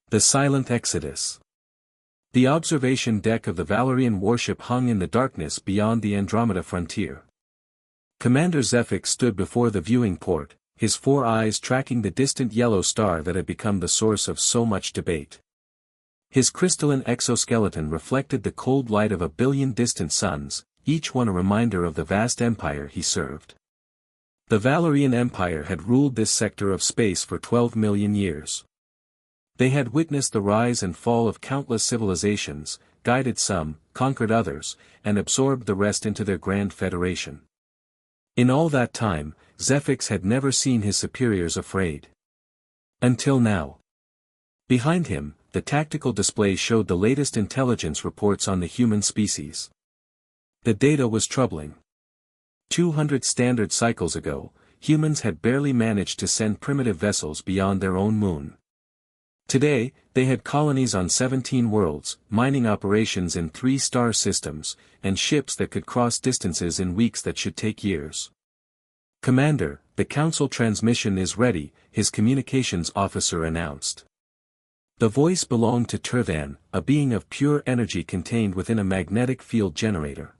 The Silent Exodus. The observation deck of the Valerian warship hung in the darkness beyond the Andromeda frontier. Commander Zephyx stood before the viewing port, his 4 eyes tracking the distant yellow star that had become the source of so much debate. His crystalline exoskeleton reflected the cold light of 1 billion distant suns, each one a reminder of the vast empire he served. The Valerian Empire had ruled this sector of space for 12 million years. They had witnessed the rise and fall of countless civilizations, guided some, conquered others, and absorbed the rest into their grand federation. In all that time, Zephyx had never seen his superiors afraid. Until now. Behind him, the tactical display showed the latest intelligence reports on the human species. The data was troubling. 200 standard cycles ago, humans had barely managed to send primitive vessels beyond their own moon. Today, they had colonies on 17 worlds, mining operations in 3 star systems, and ships that could cross distances in weeks that should take years. "Commander, the Council transmission is ready," his communications officer announced. The voice belonged to Turthan, a being of pure energy contained within a magnetic field generator.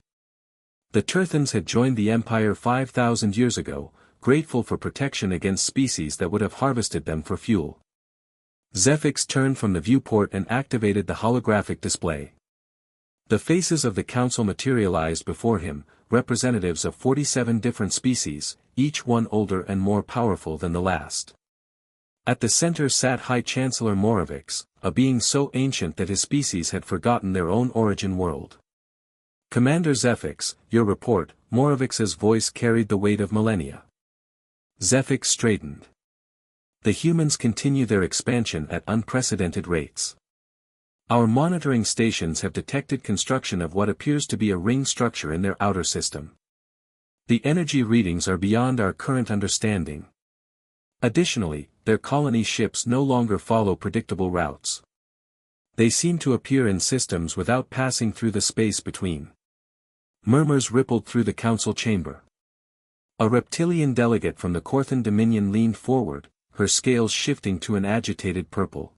The Turthans had joined the Empire 5,000 years ago, grateful for protection against species that would have harvested them for fuel. Zephyx turned from the viewport and activated the holographic display. The faces of the Council materialized before him, representatives of 47 different species, each one older and more powerful than the last. At the center sat High Chancellor Moravix, a being so ancient that his species had forgotten their own origin world. "Commander Zephyx, your report," Moravix's voice carried the weight of millennia. Zephyx straightened. "The humans continue their expansion at unprecedented rates. Our monitoring stations have detected construction of what appears to be a ring structure in their outer system. The energy readings are beyond our current understanding. Additionally, their colony ships no longer follow predictable routes. They seem to appear in systems without passing through the space between." Murmurs rippled through the council chamber. A reptilian delegate from the Corthan Dominion leaned forward, her scales shifting to an agitated purple.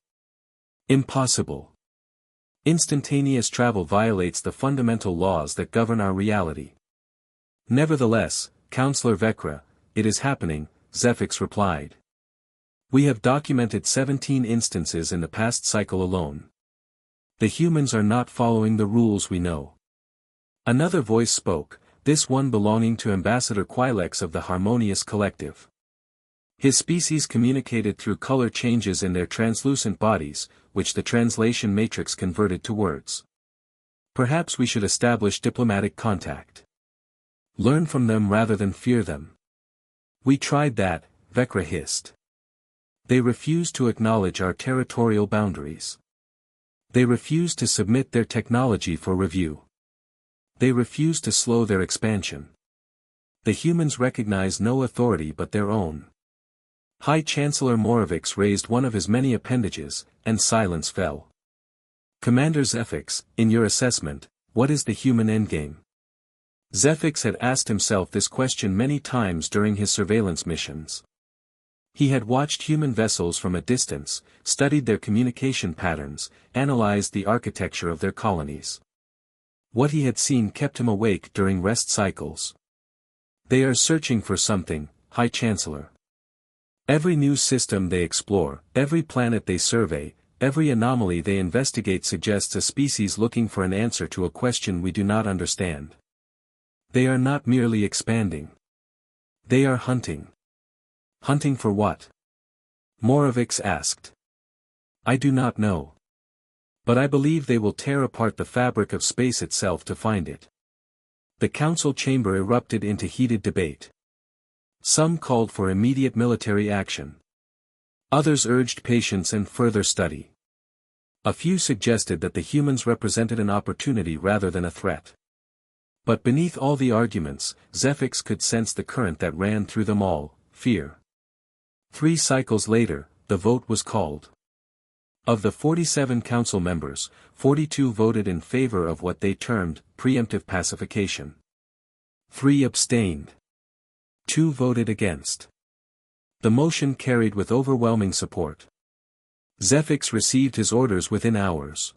"Impossible. Instantaneous travel violates the fundamental laws that govern our reality." "Nevertheless, Counselor Vecra, it is happening," Zephyx replied. "We have documented 17 instances in the past cycle alone. The humans are not following the rules we know." Another voice spoke, this one belonging to Ambassador Quilex of the Harmonious Collective. His species communicated through color changes in their translucent bodies, which the translation matrix converted to words. "Perhaps we should establish diplomatic contact. Learn from them rather than fear them." "We tried that," Vecra hissed. "They refuse to acknowledge our territorial boundaries. They refuse to submit their technology for review. They refuse to slow their expansion. The humans recognize no authority but their own." High Chancellor Moravix raised one of his many appendages, and silence fell. "Commander Zephyx, in your assessment, what is the human endgame?" Zephyx had asked himself this question many times during his surveillance missions. He had watched human vessels from a distance, studied their communication patterns, analyzed the architecture of their colonies. What he had seen kept him awake during rest cycles. "They are searching for something, High Chancellor. Every new system they explore, every planet they survey, every anomaly they investigate suggests a species looking for an answer to a question we do not understand. They are not merely expanding. They are hunting." "Hunting for what?" Moravix asked. "I do not know. But I believe they will tear apart the fabric of space itself to find it." The council chamber erupted into heated debate. Some called for immediate military action. Others urged patience and further study. A few suggested that the humans represented an opportunity rather than a threat. But beneath all the arguments, Zephyx could sense the current that ran through them all: fear. 3 cycles later, the vote was called. Of the 47 council members, 42 voted in favor of what they termed preemptive pacification. 3 abstained. 2 voted against. The motion carried with overwhelming support. Zephyx received his orders within hours.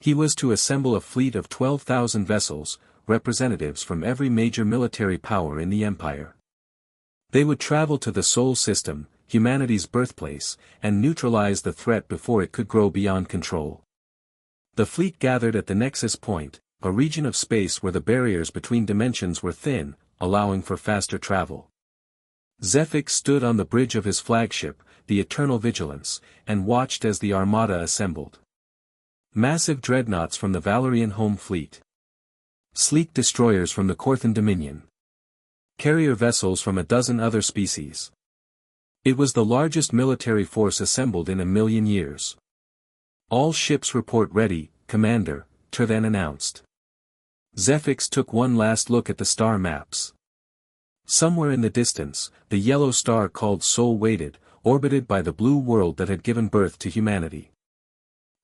He was to assemble a fleet of 12,000 vessels, representatives from every major military power in the Empire. They would travel to the Sol system, humanity's birthplace, and neutralize the threat before it could grow beyond control. The fleet gathered at the Nexus Point, a region of space where the barriers between dimensions were thin, allowing for faster travel. Zephyx stood on the bridge of his flagship, the Eternal Vigilance, and watched as the armada assembled. Massive dreadnoughts from the Valerian home fleet. Sleek destroyers from the Corthan Dominion. Carrier vessels from a dozen other species. It was the largest military force assembled in 1,000,000 years. "All ships report ready, Commander," Terthan announced. Zephyx took one last look at the star maps. Somewhere in the distance, the yellow star called Sol waited, orbited by the blue world that had given birth to humanity.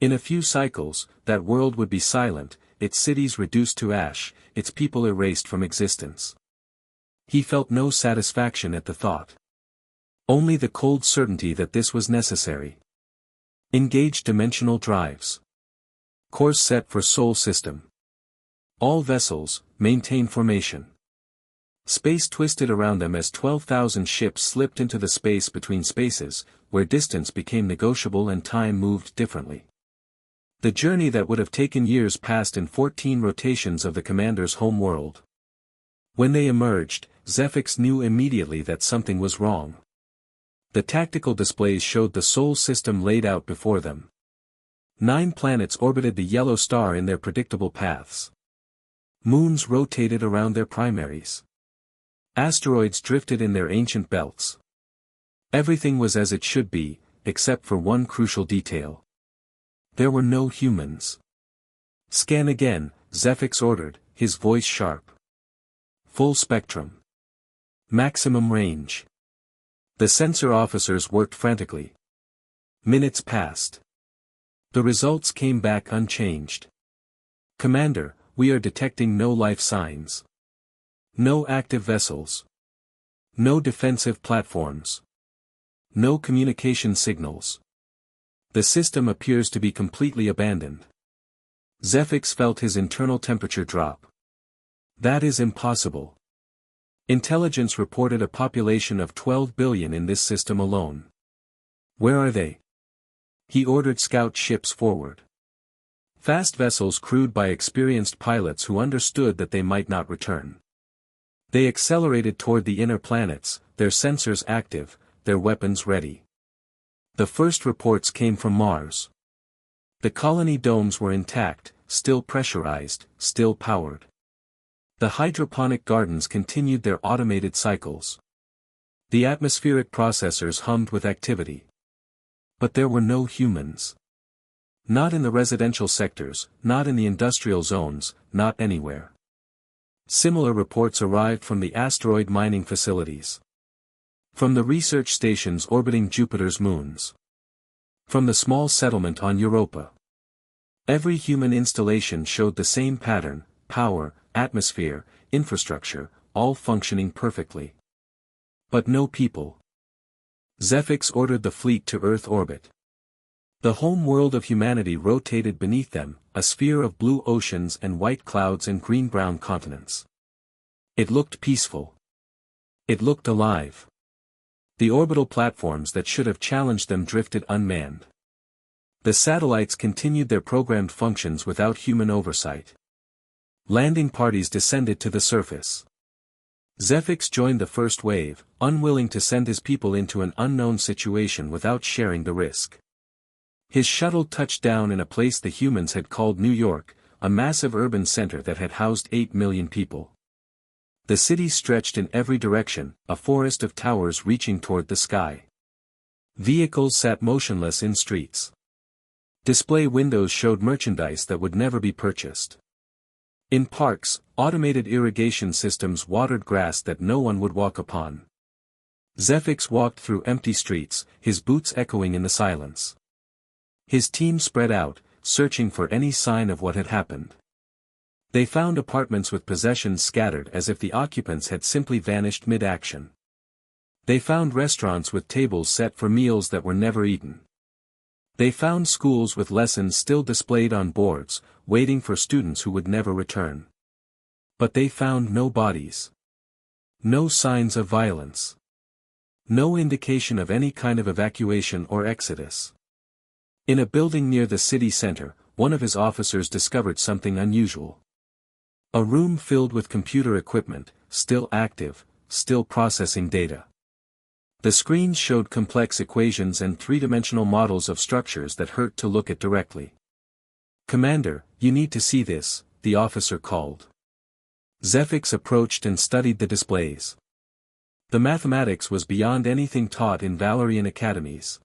In a few cycles, that world would be silent, its cities reduced to ash, its people erased from existence. He felt no satisfaction at the thought. Only the cold certainty that this was necessary. Engage dimensional drives. Course set for Sol system. All vessels, maintain formation. Space twisted around them as 12,000 ships slipped into the space between spaces, where distance became negotiable and time moved differently. The journey that would have taken years passed in 14 rotations of the commander's home world. When they emerged, Zephyx knew immediately that something was wrong. The tactical displays showed the Sol system laid out before them. 9 planets orbited the yellow star in their predictable paths. Moons rotated around their primaries. Asteroids drifted in their ancient belts. Everything was as it should be, except for one crucial detail. There were no humans. "Scan again," Zephyx ordered, his voice sharp. "Full spectrum. Maximum range." The sensor officers worked frantically. Minutes passed. The results came back unchanged. "Commander, we are detecting no life signs. No active vessels. No defensive platforms. No communication signals. The system appears to be completely abandoned." Zephyx felt his internal temperature drop. "That is impossible. Intelligence reported a population of 12 billion in this system alone. Where are they?" He ordered scout ships forward. Fast vessels crewed by experienced pilots who understood that they might not return. They accelerated toward the inner planets, their sensors active, their weapons ready. The first reports came from Mars. The colony domes were intact, still pressurized, still powered. The hydroponic gardens continued their automated cycles. The atmospheric processors hummed with activity. But there were no humans. Not in the residential sectors, not in the industrial zones, not anywhere. Similar reports arrived from the asteroid mining facilities. From the research stations orbiting Jupiter's moons. From the small settlement on Europa. Every human installation showed the same pattern: power, atmosphere, infrastructure, all functioning perfectly. But no people. Zephyx ordered the fleet to Earth orbit. The home world of humanity rotated beneath them, a sphere of blue oceans and white clouds and green-brown continents. It looked peaceful. It looked alive. The orbital platforms that should have challenged them drifted unmanned. The satellites continued their programmed functions without human oversight. Landing parties descended to the surface. Zephyx joined the first wave, unwilling to send his people into an unknown situation without sharing the risk. His shuttle touched down in a place the humans had called New York, a massive urban center that had housed 8 million people. The city stretched in every direction, a forest of towers reaching toward the sky. Vehicles sat motionless in streets. Display windows showed merchandise that would never be purchased. In parks, automated irrigation systems watered grass that no one would walk upon. Zephyx walked through empty streets, his boots echoing in the silence. His team spread out, searching for any sign of what had happened. They found apartments with possessions scattered as if the occupants had simply vanished mid-action. They found restaurants with tables set for meals that were never eaten. They found schools with lessons still displayed on boards, waiting for students who would never return. But they found no bodies. No signs of violence. No indication of any kind of evacuation or exodus. In a building near the city center, one of his officers discovered something unusual. A room filled with computer equipment, still active, still processing data. The screens showed complex equations and three-dimensional models of structures that hurt to look at directly. "Commander, you need to see this," the officer called. Zephyx approached and studied the displays. The mathematics was beyond anything taught in Valerian academies.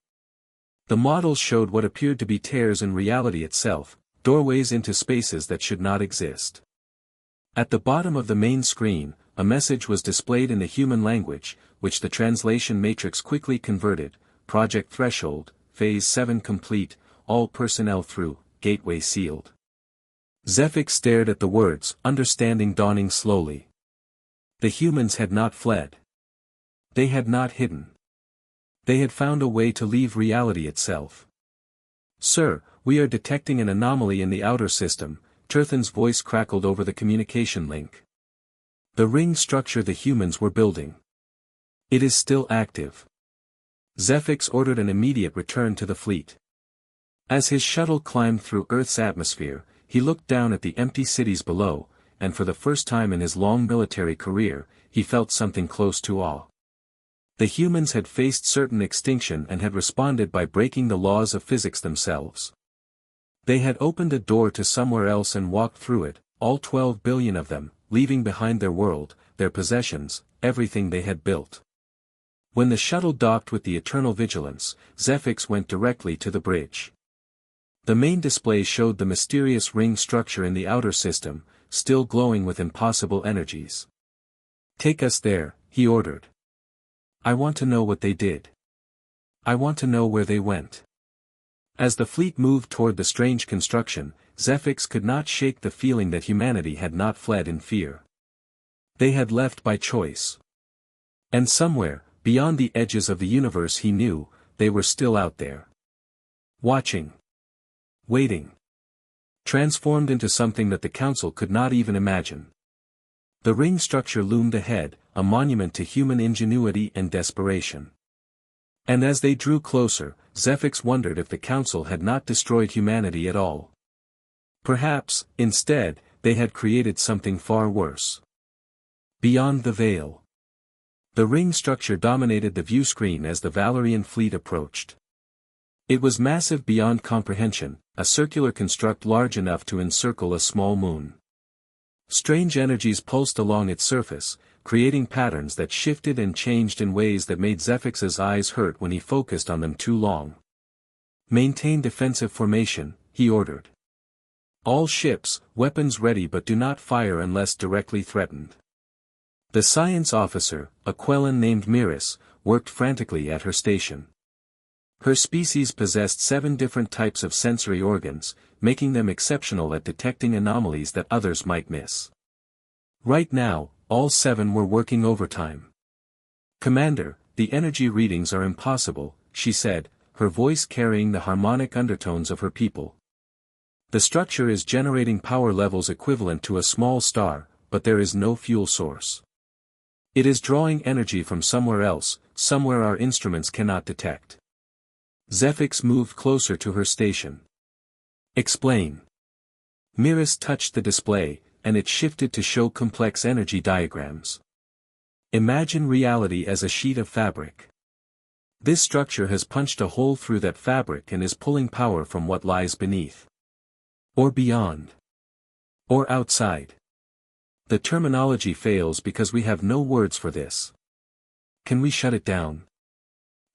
The models showed what appeared to be tears in reality itself, doorways into spaces that should not exist. At the bottom of the main screen, a message was displayed in the human language, which the translation matrix quickly converted: Project Threshold, Phase 7 complete, all personnel through, gateway sealed. Zephyx stared at the words, understanding dawning slowly. The humans had not fled. They had not hidden. They had found a way to leave reality itself. "Sir, we are detecting an anomaly in the outer system," Turthan's voice crackled over the communication link. "The ring structure the humans were building. It is still active." Zephyx ordered an immediate return to the fleet. As his shuttle climbed through Earth's atmosphere, he looked down at the empty cities below, and for the first time in his long military career, he felt something close to awe. The humans had faced certain extinction and had responded by breaking the laws of physics themselves. They had opened a door to somewhere else and walked through it, all 12 billion of them, leaving behind their world, their possessions, everything they had built. When the shuttle docked with the Eternal Vigilance, Zephyx went directly to the bridge. The main display showed the mysterious ring structure in the outer system, still glowing with impossible energies. "Take us there," he ordered. "I want to know what they did. I want to know where they went." As the fleet moved toward the strange construction, Zephyx could not shake the feeling that humanity had not fled in fear. They had left by choice. And somewhere, beyond the edges of the universe he knew, they were still out there. Watching. Waiting. Transformed into something that the Council could not even imagine. The ring structure loomed ahead, a monument to human ingenuity and desperation. And as they drew closer, Zephyx wondered if the Council had not destroyed humanity at all. Perhaps, instead, they had created something far worse. Beyond the veil. The ring structure dominated the view screen as the Valerian fleet approached. It was massive beyond comprehension, a circular construct large enough to encircle a small moon. Strange energies pulsed along its surface, creating patterns that shifted and changed in ways that made Zephyx's eyes hurt when he focused on them too long. "Maintain defensive formation," he ordered. "All ships, weapons ready, but do not fire unless directly threatened." The science officer, a Quellan named Miris, worked frantically at her station. Her species possessed 7 different types of sensory organs, making them exceptional at detecting anomalies that others might miss. Right now, all 7 were working overtime. "Commander, the energy readings are impossible," she said, her voice carrying the harmonic undertones of her people. "The structure is generating power levels equivalent to a small star, but there is no fuel source. It is drawing energy from somewhere else, somewhere our instruments cannot detect." Zephyx moved closer to her station. "Explain." Miris touched the display, and it shifted to show complex energy diagrams. "Imagine reality as a sheet of fabric. This structure has punched a hole through that fabric and is pulling power from what lies beneath. Or beyond. Or outside. The terminology fails because we have no words for this. Can we shut it down?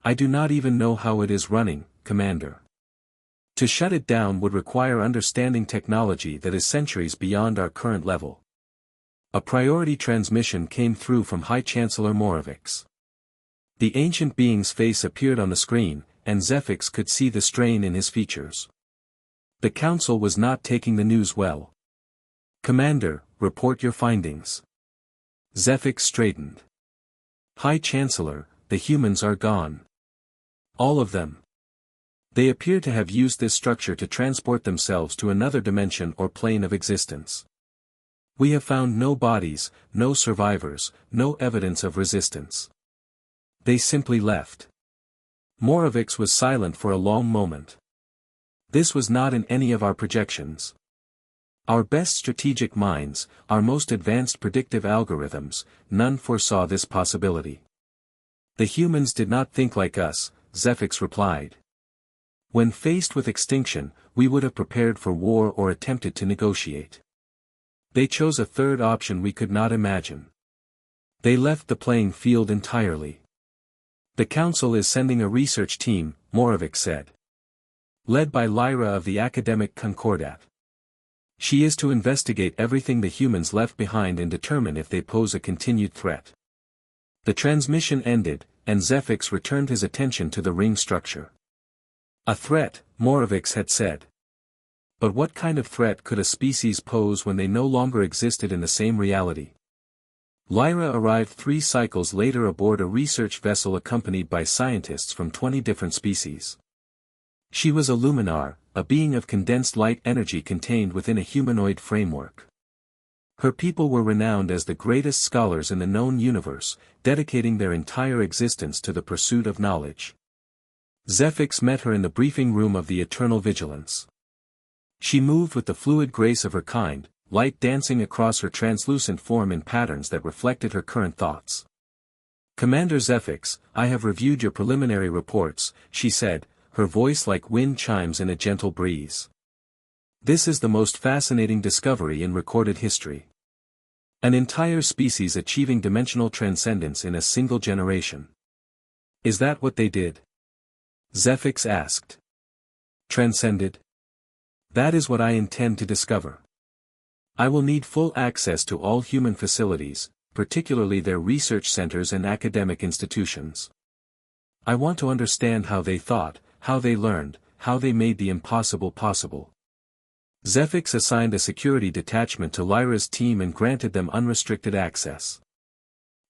I do not even know how it is running, Commander. To shut it down would require understanding technology that is centuries beyond our current level." A priority transmission came through from High Chancellor Moravix. The ancient being's face appeared on the screen, and Zephyx could see the strain in his features. The Council was not taking the news well. "Commander, report your findings." Zephyx straightened. "High Chancellor, the humans are gone. All of them. They appear to have used this structure to transport themselves to another dimension or plane of existence. We have found no bodies, no survivors, no evidence of resistance. They simply left. Moravix was silent for a long moment. This was not in any of our projections. Our best strategic minds, our most advanced predictive algorithms, none foresaw this possibility. The humans did not think like us, Zephyx replied. When faced with extinction, we would have prepared for war or attempted to negotiate. They chose a third option we could not imagine. They left the playing field entirely. The Council is sending a research team, Moravix said. Led by Lyra of the Academic Concordat. She is to investigate everything the humans left behind and determine if they pose a continued threat. The transmission ended, and Zephyx returned his attention to the ring structure. A threat, Moravix had said. But what kind of threat could a species pose when they no longer existed in the same reality? Lyra arrived 3 cycles later aboard a research vessel accompanied by scientists from 20 different species. She was a luminar, a being of condensed light energy contained within a humanoid framework. Her people were renowned as the greatest scholars in the known universe, dedicating their entire existence to the pursuit of knowledge. Zephyx met her in the briefing room of the Eternal Vigilance. She moved with the fluid grace of her kind, light dancing across her translucent form in patterns that reflected her current thoughts. Commander Zephyx, I have reviewed your preliminary reports, she said, her voice like wind chimes in a gentle breeze. This is the most fascinating discovery in recorded history. An entire species achieving dimensional transcendence in a single generation. Is that what they did? Zephyx asked. Transcended? That is what I intend to discover. I will need full access to all human facilities, particularly their research centers and academic institutions. I want to understand how they thought, how they learned, how they made the impossible possible. Zephyx assigned a security detachment to Lyra's team and granted them unrestricted access.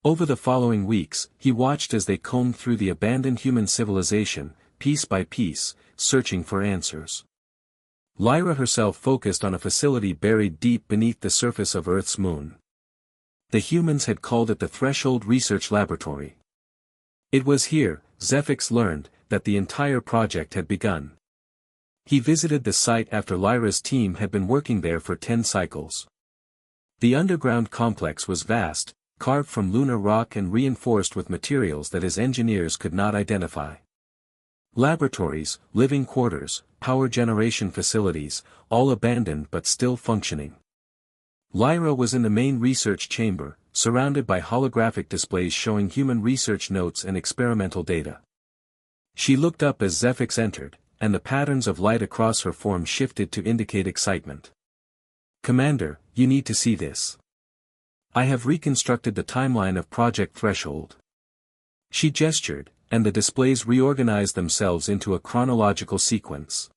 Over the following weeks, he watched as they combed through the abandoned human civilization, piece by piece, searching for answers. Lyra herself focused on a facility buried deep beneath the surface of Earth's moon. The humans had called it the Threshold Research Laboratory. It was here, Zephyx learned, that the entire project had begun. He visited the site after Lyra's team had been working there for 10 cycles. The underground complex was vast, carved from lunar rock and reinforced with materials that his engineers could not identify. Laboratories, living quarters, power generation facilities, all abandoned but still functioning. Lyra was in the main research chamber, surrounded by holographic displays showing human research notes and experimental data. She looked up as Zephyx entered, and the patterns of light across her form shifted to indicate excitement. Commander, you need to see this. I have reconstructed the timeline of Project Threshold. She gestured, and the displays reorganized themselves into a chronological sequence.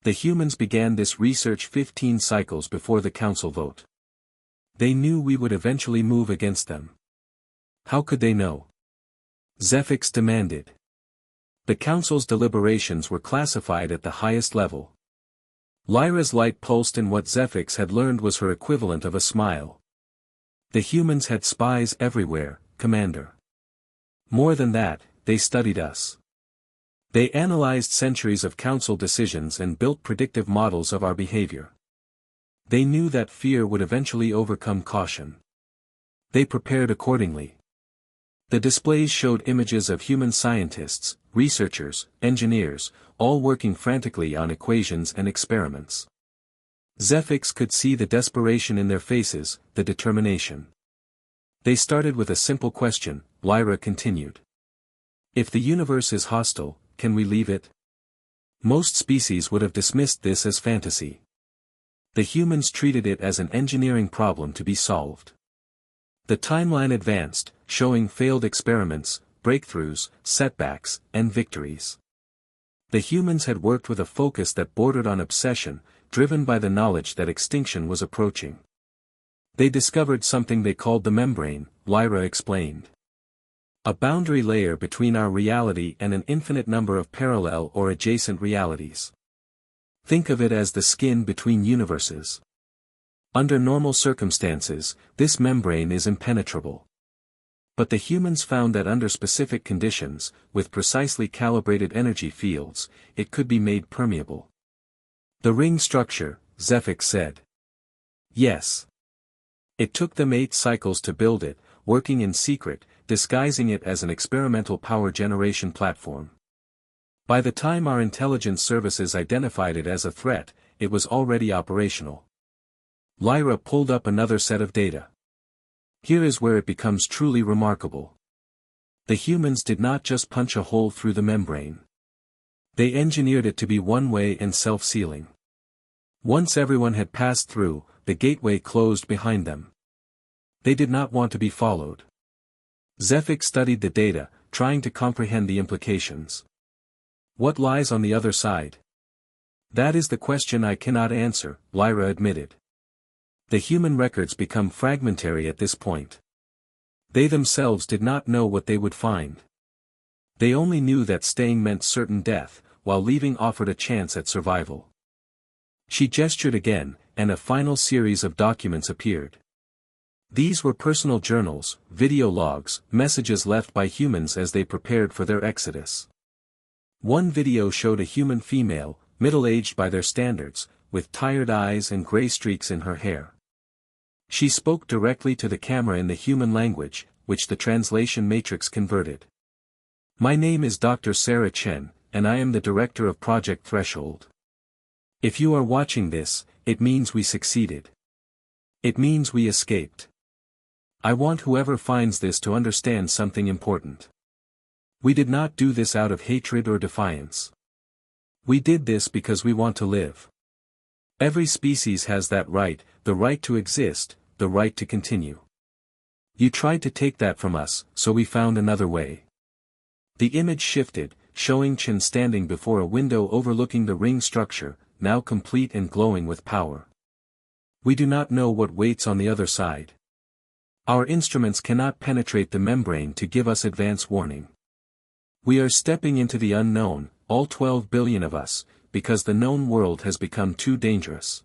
The humans began this research 15 cycles before the Council vote. They knew we would eventually move against them. How could they know? Zephyx demanded. The Council's deliberations were classified at the highest level. Lyra's light pulsed in what Zephyx had learned was her equivalent of a smile. The humans had spies everywhere, Commander. More than that, they studied us. They analyzed centuries of Council decisions and built predictive models of our behavior. They knew that fear would eventually overcome caution. They prepared accordingly. The displays showed images of human scientists, researchers, engineers, all working frantically on equations and experiments. Zephyx could see the desperation in their faces, the determination. They started with a simple question, Lyra continued. If the universe is hostile, can we leave it? Most species would have dismissed this as fantasy. The humans treated it as an engineering problem to be solved. The timeline advanced, showing failed experiments, breakthroughs, setbacks, and victories. The humans had worked with a focus that bordered on obsession, driven by the knowledge that extinction was approaching. They discovered something they called the membrane, Lyra explained. A boundary layer between our reality and an infinite number of parallel or adjacent realities. Think of it as the skin between universes. Under normal circumstances, this membrane is impenetrable. But the humans found that under specific conditions, with precisely calibrated energy fields, it could be made permeable. The ring structure, Zephyx said. Yes. It took them 8 cycles to build it, working in secret, disguising it as an experimental power generation platform. By the time our intelligence services identified it as a threat, it was already operational. Lyra pulled up another set of data. Here is where it becomes truly remarkable. The humans did not just punch a hole through the membrane. They engineered it to be one-way and self-sealing. Once everyone had passed through, the gateway closed behind them. They did not want to be followed. Zephyx studied the data, trying to comprehend the implications. What lies on the other side? That is the question I cannot answer, Lyra admitted. The human records become fragmentary at this point. They themselves did not know what they would find. They only knew that staying meant certain death, while leaving offered a chance at survival. She gestured again, and a final series of documents appeared. These were personal journals, video logs, messages left by humans as they prepared for their exodus. One video showed a human female, middle-aged by their standards, with tired eyes and gray streaks in her hair. She spoke directly to the camera in the human language, which the translation matrix converted. My name is Dr. Sarah Chen, and I am the director of Project Threshold. If you are watching this, it means we succeeded. It means we escaped. I want whoever finds this to understand something important. We did not do this out of hatred or defiance. We did this because we want to live. Every species has that right, the right to exist, the right to continue. You tried to take that from us, so we found another way. The image shifted, showing Chen standing before a window overlooking the ring structure, now complete and glowing with power. We do not know what waits on the other side. Our instruments cannot penetrate the membrane to give us advance warning. We are stepping into the unknown, all 12 billion of us, because the known world has become too dangerous.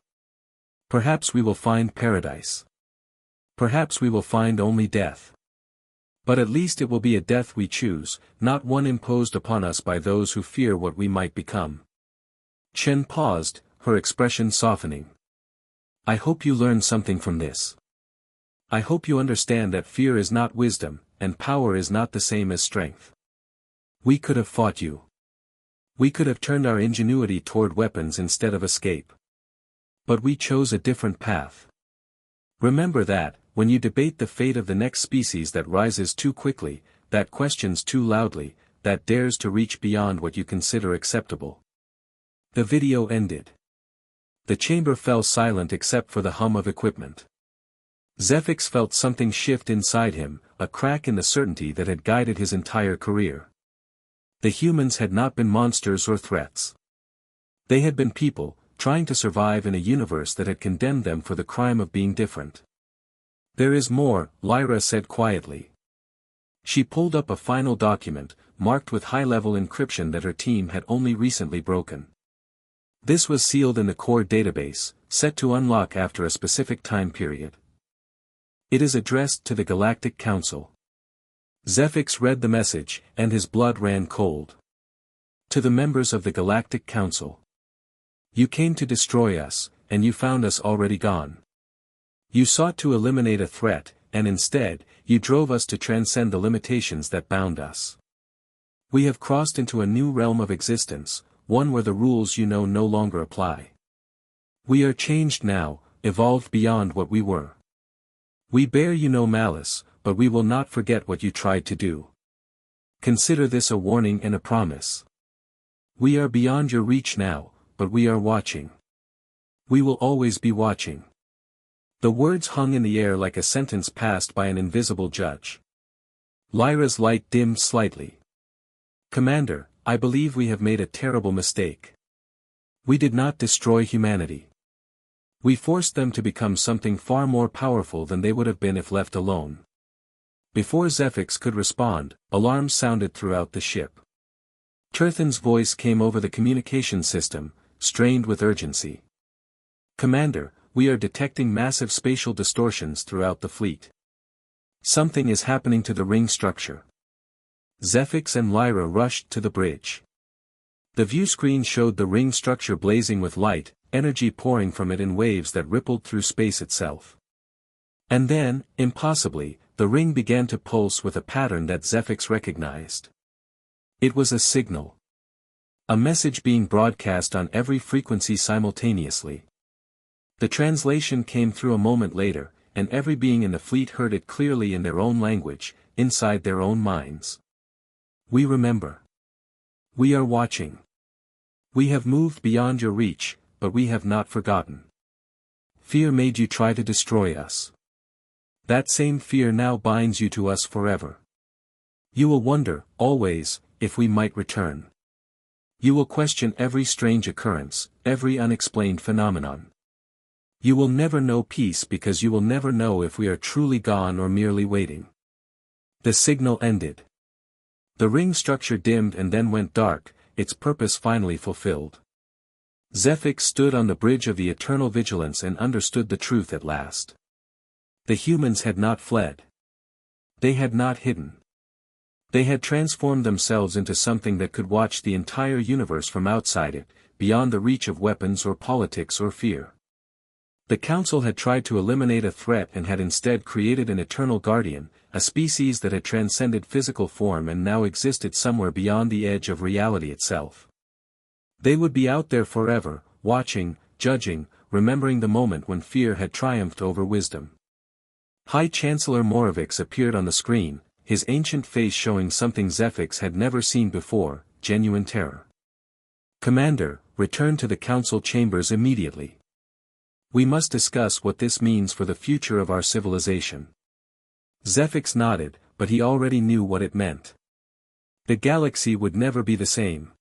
Perhaps we will find paradise. Perhaps we will find only death. But at least it will be a death we choose, not one imposed upon us by those who fear what we might become. Chen paused, her expression softening. I hope you learn something from this. I hope you understand that fear is not wisdom, and power is not the same as strength. We could have fought you. We could have turned our ingenuity toward weapons instead of escape. But we chose a different path. Remember that, when you debate the fate of the next species that rises too quickly, that questions too loudly, that dares to reach beyond what you consider acceptable. The video ended. The chamber fell silent except for the hum of equipment. Zephyx felt something shift inside him, a crack in the certainty that had guided his entire career. The humans had not been monsters or threats. They had been people, trying to survive in a universe that had condemned them for the crime of being different. There is more, Lyra said quietly. She pulled up a final document, marked with high-level encryption that her team had only recently broken. This was sealed in the core database, set to unlock after a specific time period. It is addressed to the Galactic Council. Zephyx read the message, and his blood ran cold. To the members of the Galactic Council. You came to destroy us, and you found us already gone. You sought to eliminate a threat, and instead, you drove us to transcend the limitations that bound us. We have crossed into a new realm of existence, one where the rules you know no longer apply. We are changed now, evolved beyond what we were. We bear you no malice, but we will not forget what you tried to do. Consider this a warning and a promise. We are beyond your reach now, but we are watching. We will always be watching. The words hung in the air like a sentence passed by an invisible judge. Lyra's light dimmed slightly. Commander, I believe we have made a terrible mistake. We did not destroy humanity. We forced them to become something far more powerful than they would have been if left alone. Before Zephix could respond, alarms sounded throughout the ship. Turthan's voice came over the communication system, strained with urgency. "Commander, we are detecting massive spatial distortions throughout the fleet. Something is happening to the ring structure." Zephix and Lyra rushed to the bridge. The view screen showed the ring structure blazing with light, energy pouring from it in waves that rippled through space itself. And then, impossibly, the ring began to pulse with a pattern that Zephix recognized. It was a signal. A message being broadcast on every frequency simultaneously. The translation came through a moment later, and every being in the fleet heard it clearly in their own language, inside their own minds. "We remember. We are watching. We have moved beyond your reach, but we have not forgotten. Fear made you try to destroy us. That same fear now binds you to us forever. You will wonder, always, if we might return. You will question every strange occurrence, every unexplained phenomenon. You will never know peace because you will never know if we are truly gone or merely waiting." The signal ended. The ring structure dimmed and then went dark, its purpose finally fulfilled. Zephix stood on the bridge of the eternal vigilance and understood the truth at last. The humans had not fled. They had not hidden. They had transformed themselves into something that could watch the entire universe from outside it, beyond the reach of weapons or politics or fear. The Council had tried to eliminate a threat and had instead created an eternal guardian, a species that had transcended physical form and now existed somewhere beyond the edge of reality itself. They would be out there forever, watching, judging, remembering the moment when fear had triumphed over wisdom. High Chancellor Moravix appeared on the screen, his ancient face showing something Zephix had never seen before, genuine terror. "Commander, return to the Council chambers immediately. We must discuss what this means for the future of our civilization." Zephix nodded, but he already knew what it meant. The galaxy would never be the same.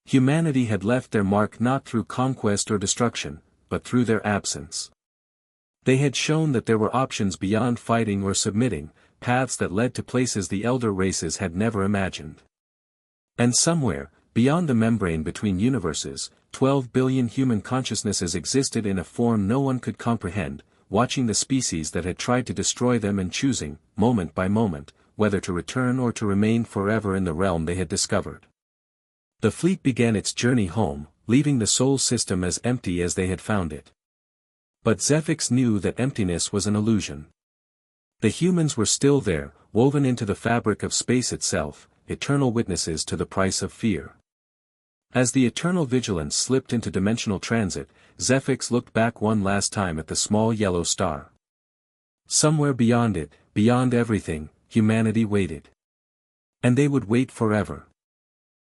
Humanity had left their mark not through conquest or destruction, but through their absence. They had shown that there were options beyond fighting or submitting, paths that led to places the elder races had never imagined. And somewhere, beyond the membrane between universes, 12 billion human consciousnesses existed in a form no one could comprehend, watching the species that had tried to destroy them and choosing, moment by moment, whether to return or to remain forever in the realm they had discovered. The fleet began its journey home, leaving the Sol system as empty as they had found it. But Zephix knew that emptiness was an illusion. The humans were still there, woven into the fabric of space itself, eternal witnesses to the price of fear. As the eternal vigilance slipped into dimensional transit, Zephix looked back one last time at the small yellow star. Somewhere beyond it, beyond everything, humanity waited. And they would wait forever.